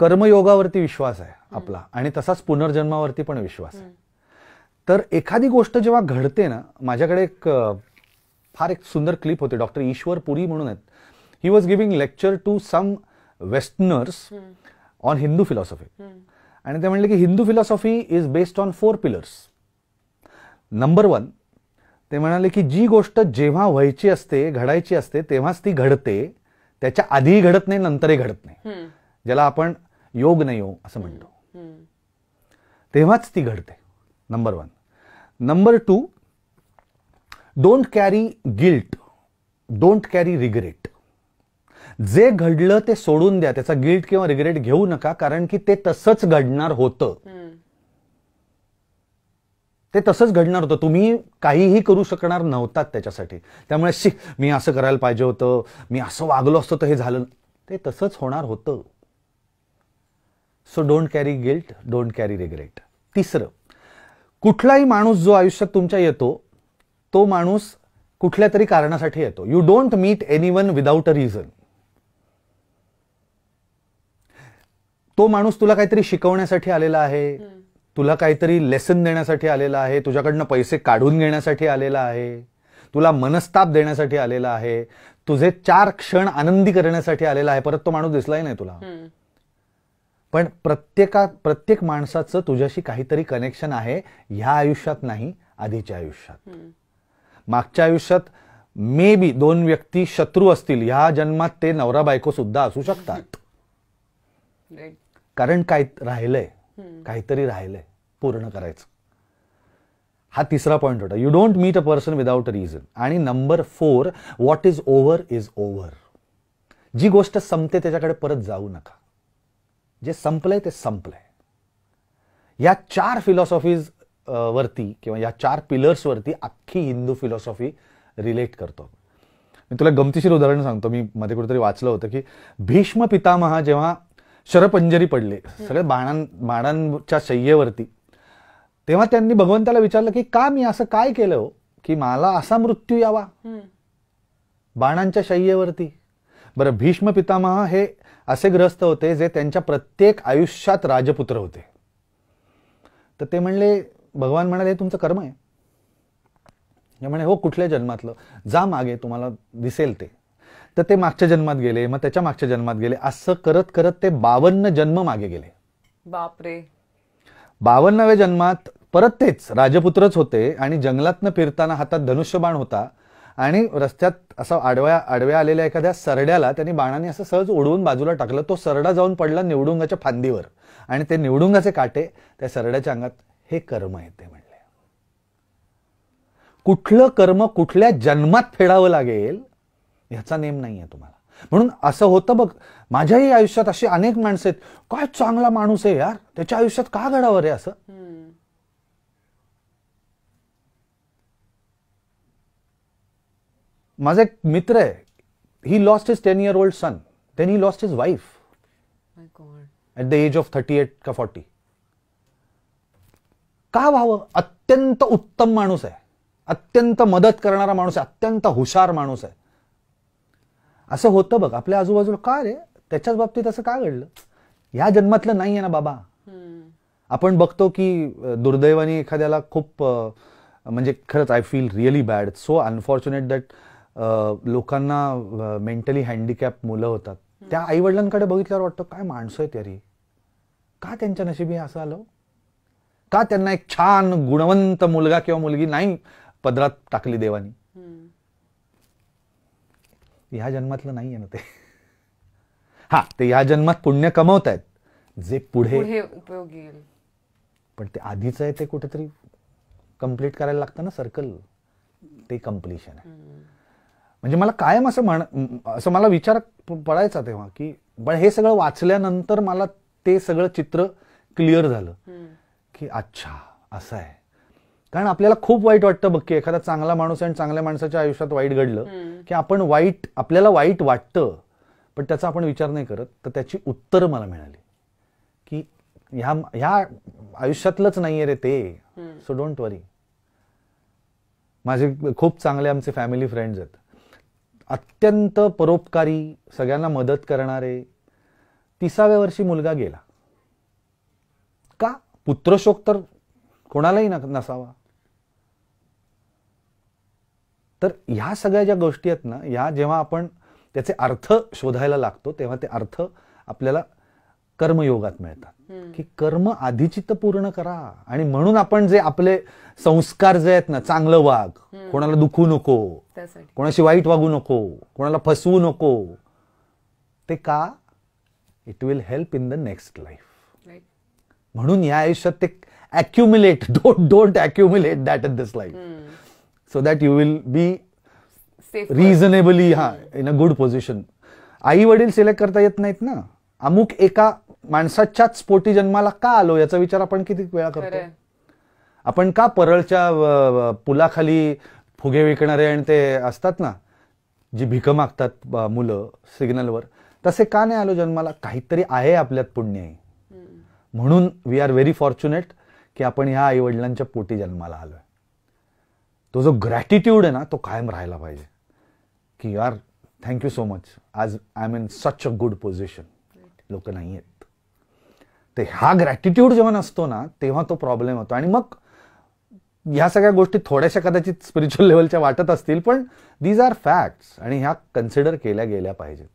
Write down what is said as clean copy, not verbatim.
कर्मयोगावरती विश्वास आहे आपला आणि तसाच पुनर्जन्मावरती पण विश्वास आहे. तर एखादी गोष्ट जेव्हा घडते ना, माझ्याकडे फार एक सुंदर क्लिप होते. डॉक्टर ईश्वर पुरी म्हणून आहेत. He was giving lecture to some westerners on Hindu philosophy. आणि ते म्हणले की Hindu philosophy is based on 4 pillars. Number 1, ते म्हणाले की जी गोष्ट जेव्हा व्हायची असते, घडायची असते, तेव्हाच ती घडते. त्याच्या आधीही घडत नाही, नंतरही घडत नाही, ज्याला आपण योग नाही योग असं म्हणतो. तेव्हाच ती घडते. Number 1. Number 2, don't carry guilt, don't carry regret. जे घडलं ते सोडून द्या, त्याचा गिल्ट किंवा रिग्रेट घेऊ नका, कारण की ते तसंच घडणार होतं. ते तसंच घडणार होतं. तुम्ही काहीही करू शकणार नव्हतात त्याच्यासाठी. त्यामुळे मी असं करायला पाहिजे होतं, मी असं वागलो असतो तर हे झालं, ते तसंच होणार होतं. So don't carry guilt, don't carry regret. 3, कुठलाही माणूस जो आयुष्यात तुमच्या येतो, तो माणूस कुठल्या तरी कारणासाठी येतो. You don't meet anyone without a reason. तो माणूस तुला काहीतरी शिकवण्यासाठी आलेला आहे, तुला काहीतरी लेसन देण्यासाठी आलेला आहे, तुझ्याकडनं पैसे काढून घेण्यासाठी आलेला आहे, तुला मनस्ताप देण्यासाठी आलेला आहे, तुझे 4 क्षण आनंदी करण्यासाठी आलेला आहे. परत तो माणूस दिसलाही नाही तुला. पण प्रत्येक माणसाचं तुझ्याशी काहीतरी कनेक्शन आहे. ह्या आयुष्यात नाही, आधीच्या आयुष्यात. मागच्या आयुष्यात मे बी 2 व्यक्ती शत्रू असतील, ह्या जन्मात ते नवरा बायको सुद्धा असू शकतात. कारण काय राहिलंय, काहीतरी राहिलंय पूर्ण करायचं. हा 3रा पॉइंट होता. You don't meet a person without a reason. आणि number 4, what is over is over. जी गोष्ट संपते त्याच्याकडे परत जाऊ नका. जे संपलंय ते संपलंय. या 4 फिलॉसॉफीज वरती किंवा या 4 पिलर्स वरती अख्खी हिंदू फिलॉसॉफी रिलेट करतो. मी तुला गमतीशीर उदाहरण सांगतो. मी मध्ये कुठेतरी वाचलं होतं की भीष्म पितामह जेव्हा शरपंजरी पडले सगळे बाणांच्या शय्येवरती, तेव्हा त्यांनी भगवंताला विचारलं की का मी असं काय केलं हो की मला असा मृत्यू यावा बाणांच्या शय्येवरती. बरं, भीष्म पितामह हे असे ग्रस्त होते जे त्यांच्या प्रत्येक आयुष्यात राजपुत्र होते. तर ते म्हणले, भगवान म्हणाले हे तुमचं कर्म आहे. म्हणे हो, कुठल्या जन्मातलं, जा मागे तुम्हाला दिसेल ते. तर ते मागच्या जन्मात गेले, मग त्याच्या मागच्या जन्मात गेले, असं करत करत ते 52 जन्म मागे गेले. बापरे. 52व्या जन्मात परत तेच राजपुत्रच होते आणि जंगलातनं फिरताना हातात धनुष्यबाण होता आणि रस्त्यात असं आडव्या आलेल्या एखाद्या सरड्याला त्यांनी बाणाने असं सहज उडवून बाजूला टाकलं. तो सरडा जाऊन पडला निवडुंगाच्या फांदीवर आणि ते निवडुंगाचे काटे त्या सरड्याच्या अंगात. हे कर्म आहे ते म्हणले. कुठलं कर्म कुठल्या जन्मात फेडावं लागेल ह्याचा नेम नाहीये तुम्हाला. म्हणून असं होतं बघ, माझ्याही आयुष्यात अशी अनेक माणसं आहेत, काय चांगला माणूस आहे यार, त्याच्या आयुष्यात का घडावं रे असं. माझा एक मित्र आहे, he lost his 10 year old son, then he lost his wife at the age of 38 का 40. का व्हावं? अत्यंत उत्तम माणूस आहे, अत्यंत मदत करणारा माणूस आहे, अत्यंत हुशार माणूस आहे. असं होतं बघ आपल्या आजूबाजूला. का रे त्याच्याच बाबतीत असं का घडलं? ह्या जन्मातलं नाहीये ना बाबा. आपण बघतो की दुर्दैवाने एखाद्याला खूप म्हणजे खरंच I feel really bad, so unfortunate that लोकांना मेंटली हँडिकॅप मुलं होतात. त्या आई वडिलांकडे बघितल्यावर वाटतं काय माणसं आहेत यारी, का त्यांच्या नशिबी असं आलं, का त्यांना एक छान गुणवंत मुलगा किंवा मुलगी नाही पदरात टाकली देवानी. ह्या जन्मातलं नाहीये ना ते. हा, ते ह्या जन्मात पुण्य कमवतायत जे पुढे उपयोगी येईल. पण ते आधीच आहे ते कुठेतरी कंप्लीट करायला लागतं ना सर्कल. ते कम्प्लिशन आहे. म्हणजे मला कायम असं मला विचार पडायचा तेव्हा की पण हे सगळं वाचल्यानंतर मला ते सगळं चित्र क्लिअर झालं की अच्छा असं आहे. कारण आपल्याला खूप वाईट वाटतं बघ की एखादा चांगला माणूस आणि चांगल्या माणसाच्या आयुष्यात वाईट घडलं की आपल्याला वाईट वाटतं, पण त्याचा आपण विचार नाही करत. तर त्याची उत्तरं मला मिळाली की ह्या आयुष्यातलंच नाहीये रे ते, सो डोंट वरी. माझे खूप चांगले आमचे फॅमिली फ्रेंड्स आहेत, अत्यंत परोपकारी, सगळ्यांना मदत करणारे. 30व्या वर्षी मुलगा गेला. का? पुत्रशोक तर कोणालाही नसावा. तर ह्या सगळ्या ज्या गोष्टी आहेत ना, या जेव्हा आपण त्याचे अर्थ शोधायला लागतो तेव्हा ते अर्थ आपल्याला कर्मयोगात मिळतात. की कर्म आधीची तर पूर्ण करा. आणि म्हणून आपण जे आपले संस्कार जे आहेत ना, चांगलं वाग, कोणाला दुखू नको, कोणाशी वाईट वागू नको, कोणाला फसवू नको, ते का? It will help in the next life. म्हणून या आयुष्यात ते accumulate, don't accumulate that in this life, so that you will be reasonably in a good position. आई वडील सिलेक्ट करता येत नाहीत ना. अमुक एका माणसाच्याच पोटी जन्माला का आलो याचा विचार आपण किती वेळा करतो. आपण का परळच्या पुलाखाली फुगे विकणारे आणि ते असतात ना, जी भीक मागतात मुलं सिग्नलवर, तसे का नाही आलो जन्माला? काहीतरी आहे आपल्यात पुण्य. म्हणून वी आर व्हेरी फॉर्च्युनेट की आपण ह्या आई वडिलांच्या पोटी जन्माला आलोय. तो जो ग्रॅटिट्यूड आहे ना, तो कायम राहायला पाहिजे की यार थँक्यू सो मच, आज I am in such a good position. लोक नाही आहेत. ते हा ग्रॅटिट्यूड जेव्हा नसतो ना, तेव्हा तो प्रॉब्लेम होतो. आणि मग ह्या सगळ्या गोष्टी थोड्याशा कदाचित स्पिरिच्युअल लेवलच्या वाटत असतील, पण दीज आर फॅक्ट्स आणि ह्या कन्सिडर केल्या गेल्या पाहिजेत.